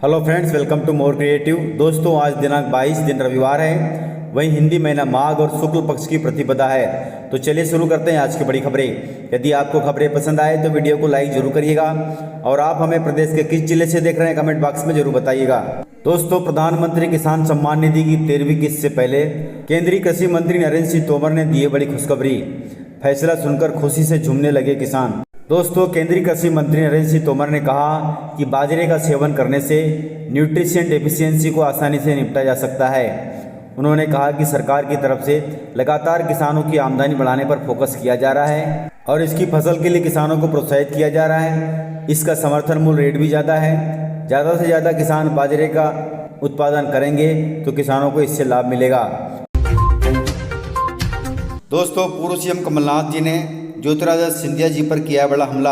Hello friends, welcome to more creative. दोस्तों, आज दिनांक 22 दिन रविवार है, वहीं हिंदी महीना माघ और शुक्ल पक्ष की प्रतिपदा है। तो चलिए शुरू करते हैं आज की बड़ी खबरें। यदि आपको खबरें पसंद आए तो वीडियो को लाइक जरूर करिएगा और आप हमें प्रदेश के किस जिले से देख रहे हैं कमेंट बॉक्स में जरूर बताइएगा। दोस्तों, प्रधानमंत्री किसान सम्मान निधि की 13वीं किस्त से पहले केंद्रीय कृषि मंत्री नरेंद्र सिंह तोमर ने दिए बड़ी खुशखबरी। फैसला सुनकर खुशी से झूमने लगे किसान। दोस्तों, केंद्रीय कृषि मंत्री नरेंद्र सिंह तोमर ने कहा कि बाजरे का सेवन करने से न्यूट्रिशन डेफिशिएंसी को आसानी से निपटा जा सकता है। उन्होंने कहा कि सरकार की तरफ से लगातार किसानों की आमदनी बढ़ाने पर फोकस किया जा रहा है और इसकी फसल के लिए किसानों को प्रोत्साहित किया जा रहा है। इसका समर्थन मूल्य रेट भी ज़्यादा है। ज़्यादा से ज़्यादा किसान बाजरे का उत्पादन करेंगे तो किसानों को इससे लाभ मिलेगा। दोस्तों, पूर्व सीएम कमलनाथ जी ने ज्योतिरादित्य सिंधिया जी पर किया बड़ा हमला।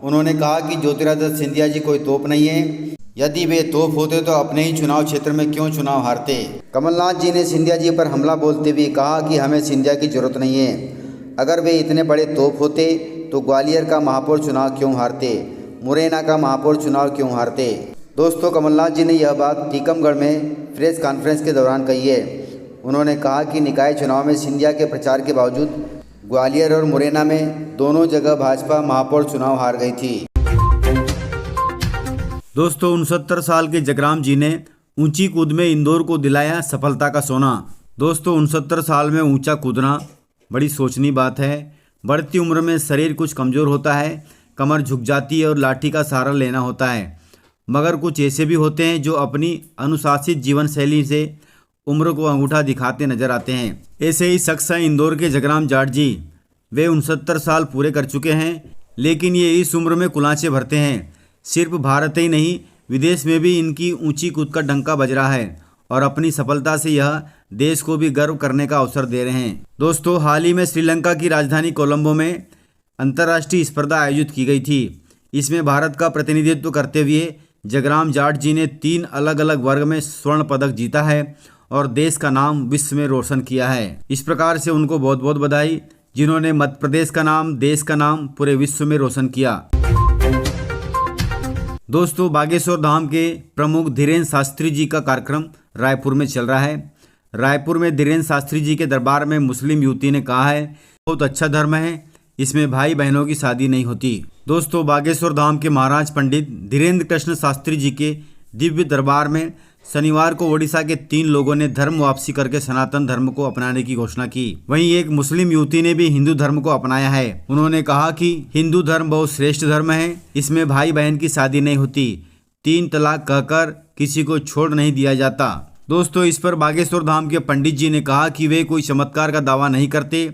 उन्होंने कहा कि ज्योतिरादित्य सिंधिया जी कोई तोप नहीं है। यदि वे तोप होते तो अपने ही चुनाव क्षेत्र में क्यों चुनाव हारते। कमलनाथ जी ने सिंधिया जी पर हमला बोलते हुए कहा कि हमें सिंधिया की जरूरत नहीं है। अगर वे इतने बड़े तोप होते तो ग्वालियर का महापौर चुनाव क्यों हारते, मुरैना का महापौर चुनाव क्यों हारते। दोस्तों, कमलनाथ जी ने यह बात टीकमगढ़ में प्रेस कॉन्फ्रेंस के दौरान कही है। उन्होंने कहा कि निकाय चुनाव में सिंधिया के प्रचार के बावजूद ग्वालियर और मुरैना में दोनों जगह भाजपा महापौर चुनाव हार गई थी। दोस्तों, 69 साल के जगराम जी ने ऊंची कूद में इंदौर को दिलाया सफलता का सोना। दोस्तों, 69 साल में ऊंचा कूदना बड़ी सोचनी बात है। बढ़ती उम्र में शरीर कुछ कमज़ोर होता है, कमर झुक जाती है और लाठी का सहारा लेना होता है। मगर कुछ ऐसे भी होते हैं जो अपनी अनुशासित जीवन शैली से उम्र को अंगूठा दिखाते नजर आते हैं। ऐसे ही शख्स हैं इंदौर के जगराम जाट जी। वे 69 साल पूरे कर चुके हैं, लेकिन ये इस उम्र में कुलांचे भरते हैं। सिर्फ भारत ही नहीं, विदेश में भी इनकी ऊंची कूद का डंका बज रहा है और अपनी सफलता से यह देश को भी गर्व करने का अवसर दे रहे हैं। दोस्तों, हाल ही में श्रीलंका की राजधानी कोलंबो में अंतर्राष्ट्रीय स्पर्धा आयोजित की गई थी। इसमें भारत का प्रतिनिधित्व करते हुए जगराम जाट जी ने 3 अलग अलग वर्ग में स्वर्ण पदक जीता है और देश का नाम विश्व में रोशन किया है। इस प्रकार से उनको बहुत बहुत बधाई, जिन्होंने मध्य प्रदेश का नाम, देश का नाम पूरे विश्व में रोशन किया। दोस्तों, बागेश्वर धाम के प्रमुख धीरेन्द्र शास्त्री जी का कार्यक्रम रायपुर में चल रहा है। रायपुर में धीरेन्द्र शास्त्री जी के दरबार में मुस्लिम युवती ने कहा है, बहुत अच्छा धर्म है, इसमें भाई बहनों की शादी नहीं होती। दोस्तों, बागेश्वर धाम के महाराज पंडित धीरेन्द्र कृष्ण शास्त्री जी के दिव्य दरबार में शनिवार को ओडिशा के 3 लोगों ने धर्म वापसी करके सनातन धर्म को अपनाने की घोषणा की। वहीं एक मुस्लिम युवती ने भी हिंदू धर्म को अपनाया है। उन्होंने कहा कि हिंदू धर्म बहुत श्रेष्ठ धर्म है, इसमें भाई बहन की शादी नहीं होती, 3 तलाक कहकर किसी को छोड़ नहीं दिया जाता। दोस्तों, इस पर बागेश्वर धाम के पंडित जी ने कहा कि वे कोई चमत्कार का दावा नहीं करते।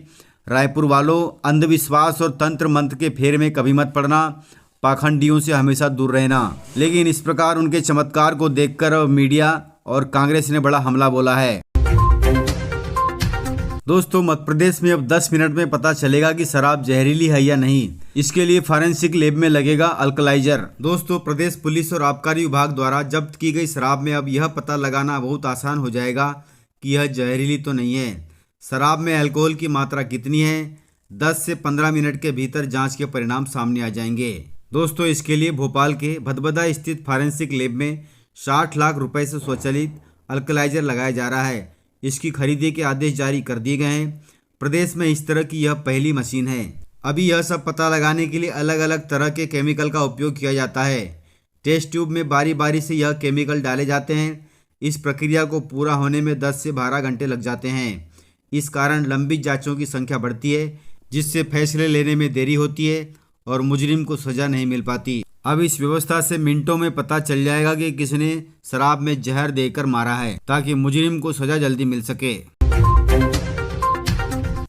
रायपुर वालों, अंधविश्वास और तंत्र मंत्र के फेर में कभी मत पड़ना, पाखंडियों से हमेशा दूर रहना। लेकिन इस प्रकार उनके चमत्कार को देखकर मीडिया और कांग्रेस ने बड़ा हमला बोला है। दोस्तों, मध्य प्रदेश में अब 10 मिनट में पता चलेगा कि शराब जहरीली है या नहीं। इसके लिए फॉरेंसिक लैब में लगेगा अल्कलाइजर। दोस्तों, प्रदेश पुलिस और आबकारी विभाग द्वारा जब्त की गई शराब में अब यह पता लगाना बहुत आसान हो जाएगा कि यह जहरीली तो नहीं है। शराब में अल्कोहल की मात्रा कितनी है, 10 से 15 मिनट के भीतर जाँच के परिणाम सामने आ जाएंगे। दोस्तों, इसके लिए भोपाल के भदभदा स्थित फॉरेंसिक लैब में 60 लाख रुपए से स्वचालित अल्कलाइजर लगाया जा रहा है। इसकी खरीदी के आदेश जारी कर दिए गए हैं। प्रदेश में इस तरह की यह पहली मशीन है। अभी यह सब पता लगाने के लिए अलग अलग तरह के केमिकल का उपयोग किया जाता है। टेस्ट ट्यूब में बारी बारी से यह केमिकल डाले जाते हैं। इस प्रक्रिया को पूरा होने में 10 से 12 घंटे लग जाते हैं। इस कारण लंबी जाँचों की संख्या बढ़ती है, जिससे फैसले लेने में देरी होती है और मुजरिम को सजा नहीं मिल पाती। अब इस व्यवस्था से मिनटों में पता चल जाएगा कि किसने शराब में जहर देकर मारा है, ताकि मुजरिम को सजा जल्दी मिल सके।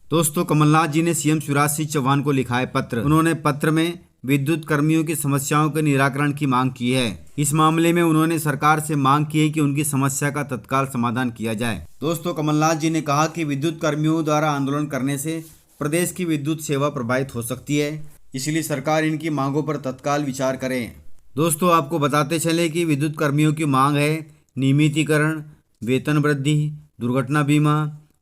दोस्तों, कमलनाथ जी ने सीएम शिवराज सिंह चौहान को लिखा है पत्र। उन्होंने पत्र में विद्युत कर्मियों की समस्याओं के निराकरण की मांग की है। इस मामले में उन्होंने सरकार से मांग की है कि उनकी समस्या का तत्काल समाधान किया जाए। दोस्तों, कमलनाथ जी ने कहा कि विद्युत कर्मियों द्वारा आंदोलन करने से प्रदेश की विद्युत सेवा प्रभावित हो सकती है, इसलिए सरकार इनकी मांगों पर तत्काल विचार करें। दोस्तों, आपको बताते चले कि विद्युत कर्मियों की मांग है नियमितीकरण, वेतन वृद्धि, दुर्घटना बीमा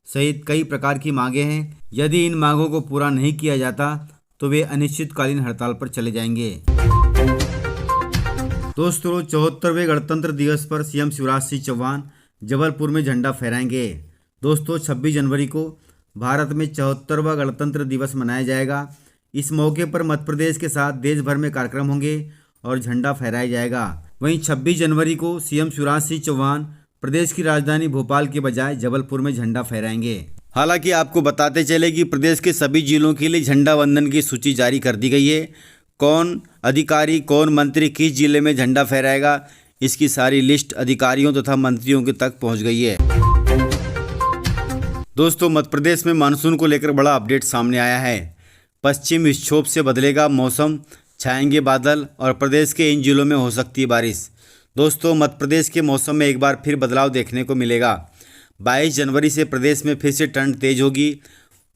सहित कई प्रकार की मांगें हैं। यदि इन मांगों को पूरा नहीं किया जाता तो वे अनिश्चितकालीन हड़ताल पर चले जाएंगे। दोस्तों 74वें गणतंत्र दिवस पर सीएम शिवराज सिंह चौहान जबलपुर में झंडा फहराएंगे। दोस्तों 26 जनवरी को भारत में 74वां गणतंत्र दिवस मनाया जाएगा। इस मौके पर मध्य प्रदेश के साथ देश भर में कार्यक्रम होंगे और झंडा फहराया जाएगा। वहीं 26 जनवरी को सीएम शिवराज सिंह चौहान प्रदेश की राजधानी भोपाल के बजाय जबलपुर में झंडा फहराएंगे। हालांकि आपको बताते चले कि प्रदेश के सभी जिलों के लिए झंडा वंदन की सूची जारी कर दी गई है। कौन अधिकारी कौन मंत्री किस जिले में झंडा फहराएगा, इसकी सारी लिस्ट अधिकारियों तथा मंत्रियों के तक पहुंच गई है। दोस्तों मध्य प्रदेश में मानसून को लेकर बड़ा अपडेट सामने आया है। पश्चिम विक्षोभ से बदलेगा मौसम, छाएंगे बादल और प्रदेश के इन जिलों में हो सकती है बारिश। दोस्तों मध्य प्रदेश के मौसम में एक बार फिर बदलाव देखने को मिलेगा। 22 जनवरी से प्रदेश में फिर से ठंड तेज होगी।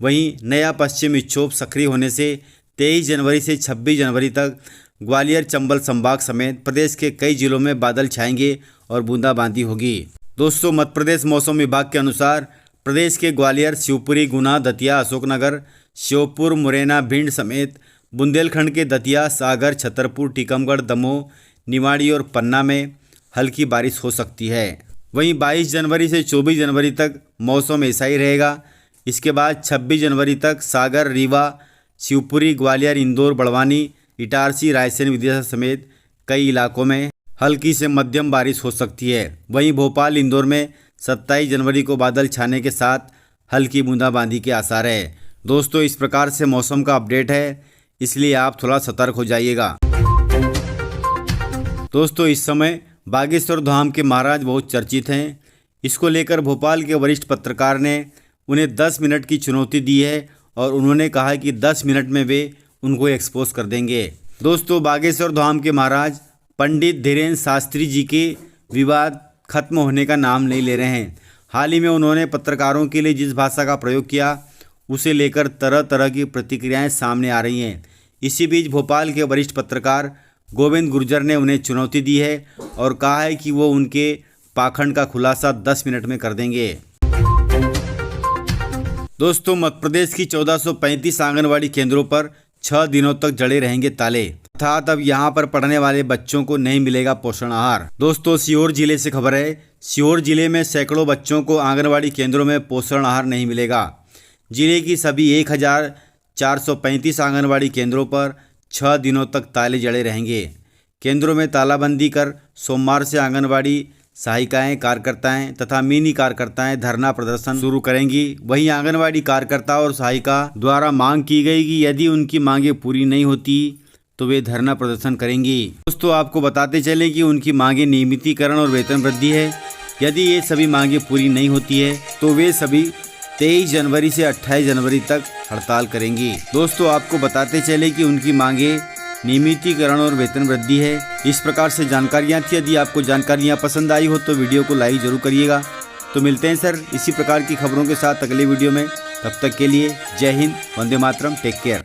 वहीं नया पश्चिम विक्षोभ सक्रिय होने से 23 जनवरी से 26 जनवरी तक ग्वालियर चंबल संभाग समेत प्रदेश के कई जिलों में बादल छाएंगे और बूंदाबांदी होगी। दोस्तों मध्य प्रदेश मौसम विभाग के अनुसार प्रदेश के ग्वालियर, शिवपुरी, गुना, दतिया, अशोकनगर, श्योपुर, मुरैना, भिंड समेत बुंदेलखंड के दतिया, सागर, छतरपुर, टीकमगढ़, दमोह, निवाड़ी और पन्ना में हल्की बारिश हो सकती है। वहीं 22 जनवरी से 24 जनवरी तक मौसम ऐसा ही रहेगा। इसके बाद 26 जनवरी तक सागर, रीवा, शिवपुरी, ग्वालियर, इंदौर, बड़वानी, इटारसी, रायसेन, विदिशा समेत कई इलाकों में हल्की से मध्यम बारिश हो सकती है। वहीं भोपाल, इंदौर में 27 जनवरी को बादल छाने के साथ हल्की बूंदाबांदी के आसार है। दोस्तों इस प्रकार से मौसम का अपडेट है, इसलिए आप थोड़ा सतर्क हो जाइएगा। दोस्तों इस समय बागेश्वर धाम के महाराज बहुत चर्चित हैं। इसको लेकर भोपाल के वरिष्ठ पत्रकार ने उन्हें 10 मिनट की चुनौती दी है और उन्होंने कहा कि 10 मिनट में वे उनको एक्सपोज कर देंगे। दोस्तों बागेश्वर धाम के महाराज पंडित धीरेन्द्र शास्त्री जी के विवाद खत्म होने का नाम नहीं ले रहे हैं। हाल ही में उन्होंने पत्रकारों के लिए जिस भाषा का प्रयोग किया उसे लेकर तरह तरह की प्रतिक्रियाएं सामने आ रही हैं। इसी बीच भोपाल के वरिष्ठ पत्रकार गोविंद गुर्जर ने उन्हें चुनौती दी है और कहा है कि वो उनके पाखंड का खुलासा 10 मिनट में कर देंगे। दोस्तों मध्य प्रदेश की 1435 आंगनवाड़ी केंद्रों पर 6 दिनों तक जड़े रहेंगे ताले, अर्थात अब यहां पर पढ़ने वाले बच्चों को नहीं मिलेगा पोषण आहार। दोस्तों सीहोर जिले से खबर है। सीहोर जिले में सैकड़ों बच्चों को आंगनवाड़ी केंद्रों में पोषण आहार नहीं मिलेगा। जिले की सभी 1435 आंगनवाड़ी केंद्रों पर 6 दिनों तक ताले जड़े रहेंगे। केंद्रों में तालाबंदी कर सोमवार से आंगनवाड़ी सहायिकाएं, कार्यकर्ताएं तथा मिनी कार्यकर्ताएं धरना प्रदर्शन शुरू करेंगी। वहीं आंगनवाड़ी कार्यकर्ता और सहायिका द्वारा मांग की गई कि यदि उनकी मांगें पूरी नहीं होती तो वे धरना प्रदर्शन करेंगी। दोस्तों आपको बताते चलें कि उनकी मांगें नियमितीकरण और वेतन वृद्धि है। यदि ये सभी मांगें पूरी नहीं होती है तो वे सभी 23 जनवरी से 28 जनवरी तक हड़ताल करेंगी। दोस्तों आपको बताते चले कि उनकी मांगें नियमितीकरण और वेतन वृद्धि है। इस प्रकार से जानकारियाँ थी। यदि आपको जानकारियाँ पसंद आई हो तो वीडियो को लाइक जरूर करिएगा। तो मिलते हैं सर इसी प्रकार की खबरों के साथ अगले वीडियो में। तब तक के लिए जय हिंद, वंदे मातरम, टेक केयर।